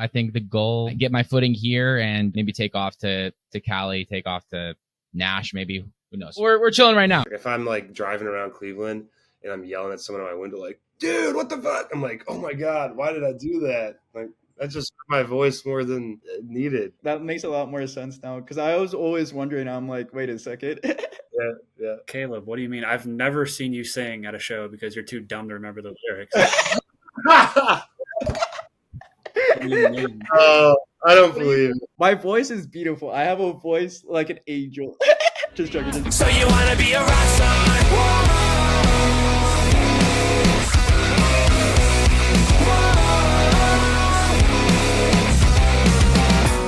I think the goal, get my footing here and maybe take off to Cali, take off to Nash, maybe. Who knows? We're chilling right now. If I'm like driving around Cleveland and I'm yelling at someone on my window like, dude, what the fuck? I'm like, oh my God, why did I do that? Like, that just hurt my voice more than needed. That makes a lot more sense now, because I was always wondering, I'm like, wait a second. Yeah. Caleb, what do you mean? I've never seen you sing at a show because you're too dumb to remember the lyrics. Oh, I don't believe it. My voice is beautiful. I have a voice like an angel. Just joking. So you wanna be a rock star?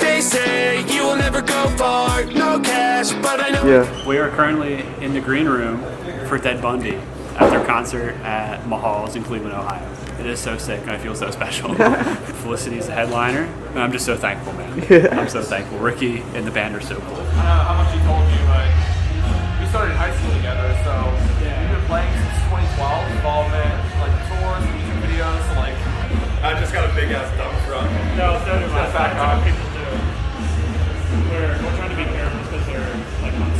They say you will never go far, no cash, but I know. Yeah. We are currently in the green room for Ted Bundy at their concert at Mahal's in Cleveland, Ohio. It is so sick, and I feel so special. Felicity's the headliner, and I'm just so thankful, man. I'm so thankful. Ricky and the band are so cool. I don't know how much he told you, but we started high school together, so we've been playing since 2012, involvement, like tours, music videos, so like. I just got a big ass dump truck. No, so do my back on. people do. We're trying to be careful because they're like on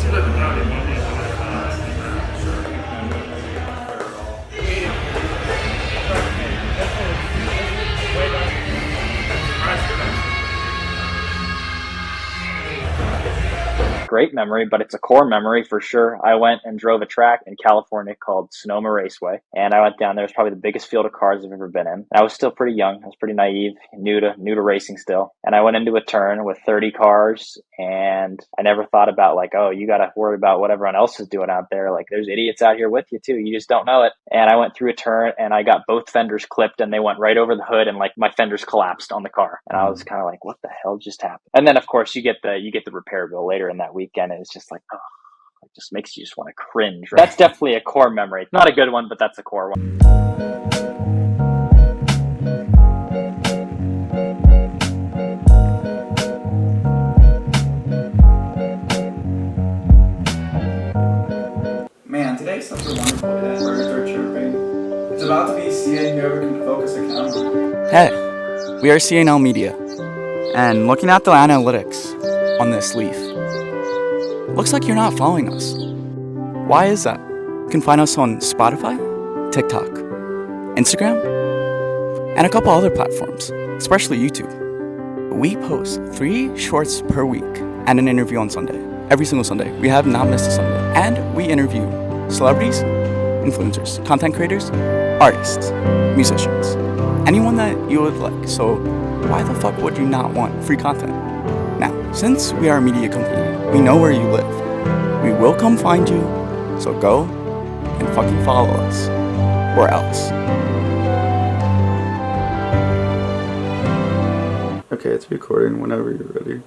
Great memory, but it's a core memory for sure. I went and drove a track in California called Sonoma Raceway, and I went down there. It was probably the biggest field of cars I've ever been in. I was still pretty young. I was pretty naive, new to racing still. And I went into a turn with 30 cars, and I never thought about like, oh, you got to worry about what everyone else is doing out there. Like, there's idiots out here with you too. You just don't know it. And I went through a turn, and I got both fenders clipped, and they went right over the hood, and like my fenders collapsed on the car. And I was kind of like, what the hell just happened? And then of course you get the repair bill later in that weekend, and it's just like, oh, it just makes you just want to cringe. Right? That's definitely a core memory. Not a good one, but that's a core one. Man, today's such a wonderful day. Birds are chirping. It's about to be seeing whoever can focus a camera. Hey, we are C&L Media, and looking at the analytics on this leaf, looks like you're not following us. Why is that? You can find us on Spotify, TikTok, Instagram, and a couple other platforms, especially YouTube. We post 3 shorts per week and an interview on Sunday. Every single Sunday. We have not missed a Sunday. And we interview celebrities, influencers, content creators, artists, musicians, anyone that you would like. So why the fuck would you not want free content? Now, since we are a media company, we know where you live. We will come find you, so go and fucking follow us, or else. Okay, it's recording whenever you're ready.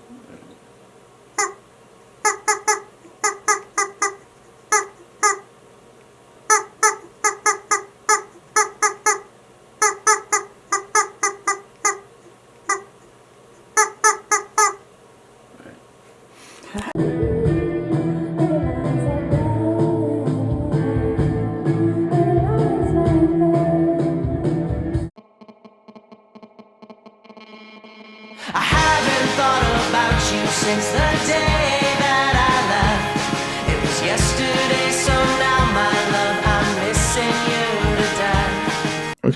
I haven't thought about you since the day that I left. It was yesterday, so now my love, I'm missing you to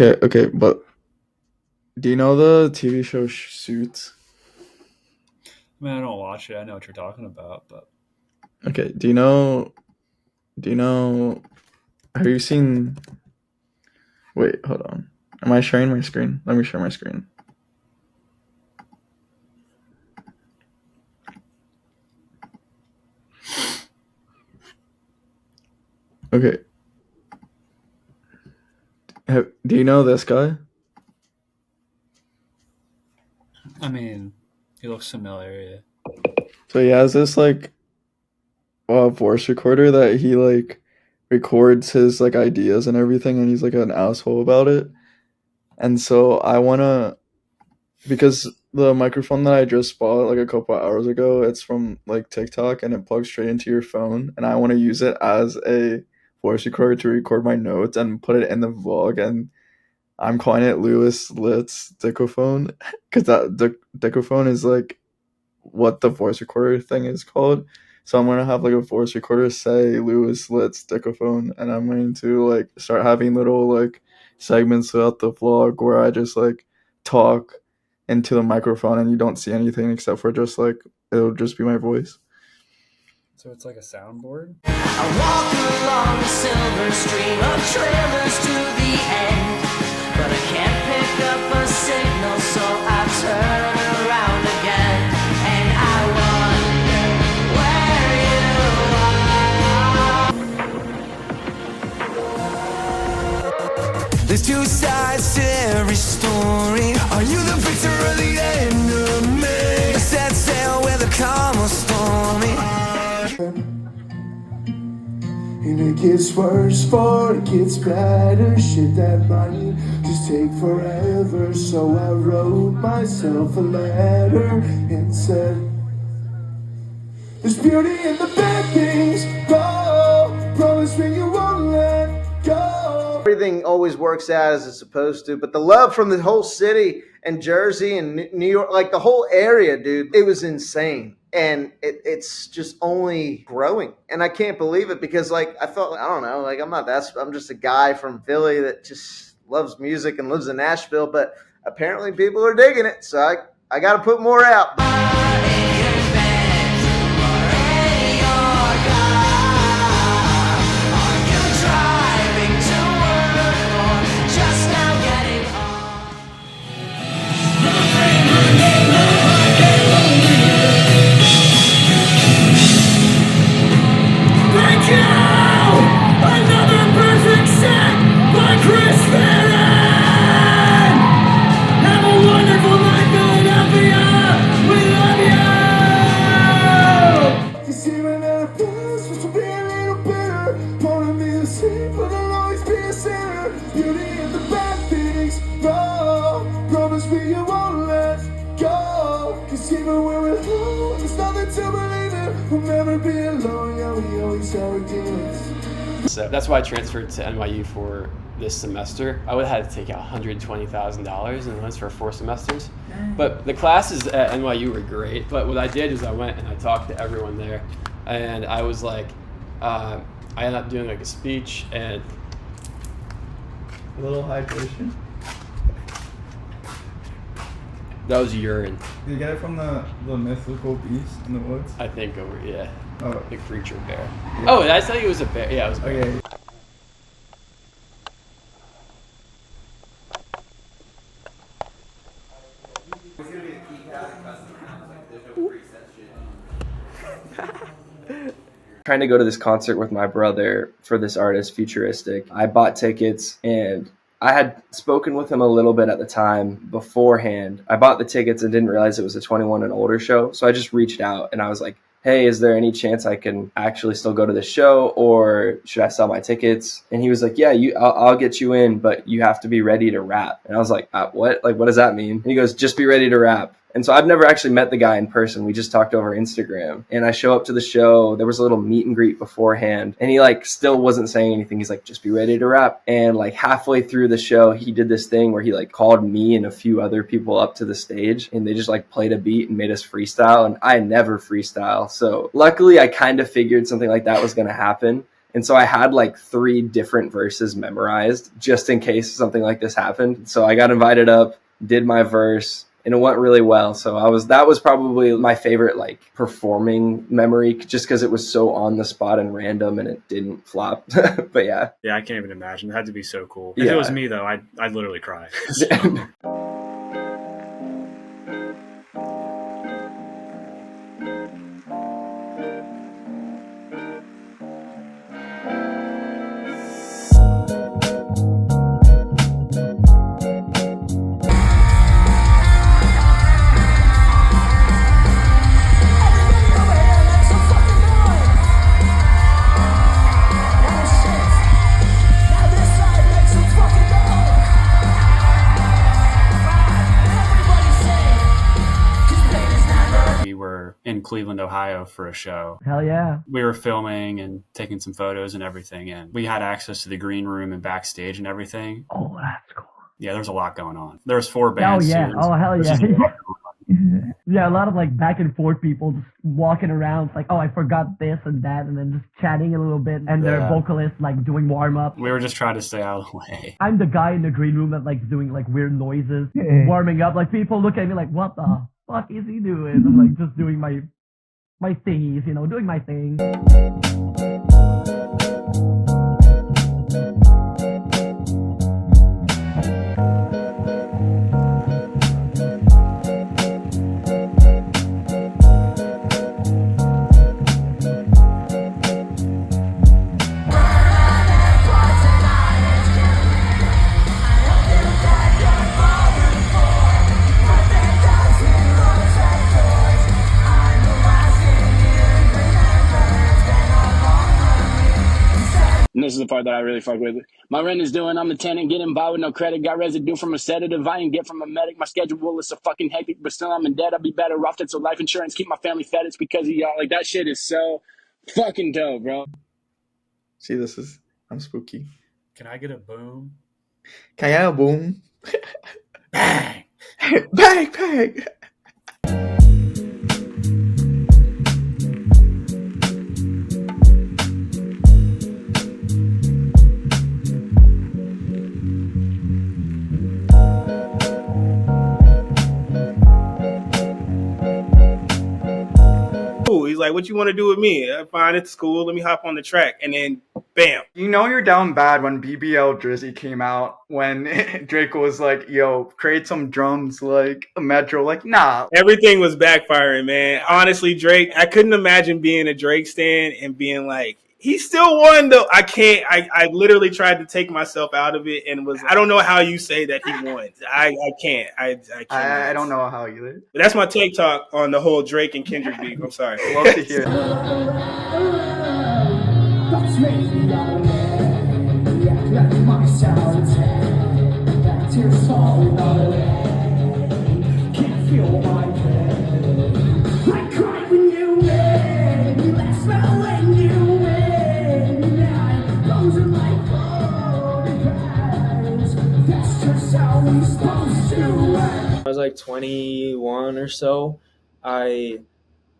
death. Okay, but do you know the TV show Suits? I mean, I don't watch it. I know what you're talking about, but Okay, do you know, have you seen, wait, hold on. Am I sharing my screen? Let me share my screen. Okay. Do you know this guy? I mean, he looks familiar. Yeah. So he has this like voice recorder that he like records his like ideas and everything, and he's like an asshole about it. And so I wanna, because the microphone that I just bought like a couple hours ago, it's from like TikTok and it plugs straight into your phone, and I want to use it as a voice recorder to record my notes and put it in the vlog. And I'm calling it Lewis Litz dictaphone because that dictaphone is like what the voice recorder thing is called. So I'm gonna have like a voice recorder say Lewis Litz dictaphone, and I'm going to like start having little like segments throughout the vlog where I just like talk into the microphone and you don't see anything except for just like it'll just be my voice. So it's like a soundboard? I walk along the silver stream of trailers to the end, but I can't pick up a signal, so I turn around again, and I wonder where you are. There's two sides to every story. Are you the victor or the enemy? Set sail with a calm or stormy. And it gets worse before it gets better. Shit that might just take forever. So I wrote myself a letter and said, there's beauty in the bad things. Go, promise me you won't let go. Everything always works out as it's supposed to, but the love from the whole city and Jersey and New York, like the whole area, dude, it was insane. And it's just only growing. And I can't believe it because, like, I felt, I don't know, like, I'm just a guy from Philly that just loves music and lives in Nashville, but apparently people are digging it. So I got to put more out. So that's why I transferred to NYU for this semester. I would have had to take out $120,000 in loans for 4 semesters. But the classes at NYU were great. But what I did is I went and I talked to everyone there. And I was like, I ended up doing like a speech and... A little hydration. That was urine. Did you get it from the mythical beast in the woods? I think yeah. Oh. The creature bear. Yeah. Oh, did I tell you it was a bear? Yeah, it was a bear. Okay. Trying to go to this concert with my brother for this artist, Futuristic. I bought tickets and I had spoken with him a little bit at the time beforehand. I bought the tickets and didn't realize it was a 21 and older show. So I just reached out and I was like, hey, is there any chance I can actually still go to the show or should I sell my tickets? And he was like, yeah, I'll get you in, but you have to be ready to rap. And I was like, what? Like, what does that mean? And he goes, just be ready to rap. And so I've never actually met the guy in person. We just talked over Instagram. And I show up to the show. There was a little meet and greet beforehand. And he like still wasn't saying anything. He's like, just be ready to rap. And like halfway through the show, he did this thing where he like called me and a few other people up to the stage. And they just like played a beat and made us freestyle. And I never freestyle. So luckily, I kind of figured something like that was going to happen. And so I had like 3 different verses memorized just in case something like this happened. So I got invited up, did my verse. And it went really well. So that was probably my favorite like performing memory just because it was so on the spot and random and it didn't flop. But yeah. Yeah, I can't even imagine. It had to be so cool. Yeah. If it was me though, I'd literally cry. In Cleveland, Ohio for a show. Hell yeah. We were filming and taking some photos and everything, and we had access to the green room and backstage and everything. Oh, that's cool. Yeah, there's a lot going on. There's 4 bands. Oh yeah. Too. Oh hell yeah. Just Yeah, a lot of like back and forth people just walking around. It's like, oh, I forgot this and that, and then just chatting a little bit, and their vocalist like doing warm up. we were just trying to stay out of the way. I'm the guy in the green room that like doing like weird noises, warming up. Like people look at me like, what the fuck is he doing? I'm like just doing my thingies, doing my thing. And this is the part that I really fuck with. My rent is due and I'm the tenant, getting by with no credit. Got residue from a sedative I ain't get from a medic. My schedule is so fucking hectic, but still I'm in debt. I'll be better off. That's so life insurance. Keep my family fed. It's because of y'all. Like, that shit is so fucking dope, bro. See, I'm spooky. Can I get a boom? Can I get a boom? Bang! Bang, bang! He's like, what you want to do with me? Fine, it's cool. Let me hop on the track. And then, bam. You're down bad when BBL Drizzy came out, when Drake was like, yo, create some drums like a Metro. Like, nah. Everything was backfiring, man. Honestly, Drake, I couldn't imagine being a Drake stan and being like, he still won, though. I can't. I literally tried to take myself out of it and was, I don't know how you say that he won. I can't. I can't. I don't know how either. But that's my take talk on the whole Drake and Kendrick beef. I'm sorry. Love to hear it. I was like 21 or so. I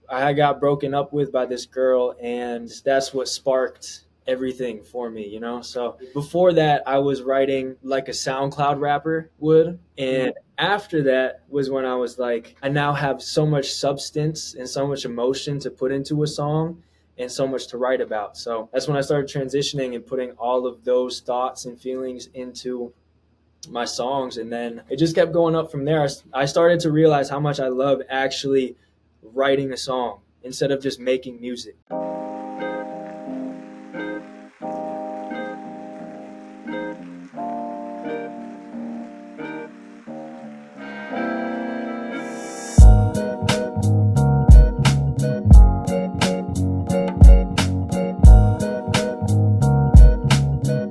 got broken up with by this girl, and that's what sparked everything for me, So before that, I was writing like a SoundCloud rapper would, and after that was when I was like, I now have so much substance and so much emotion to put into a song and so much to write about. So that's when I started transitioning and putting all of those thoughts and feelings into my songs, and then it just kept going up from there. I started to realize how much I love actually writing a song instead of just making music.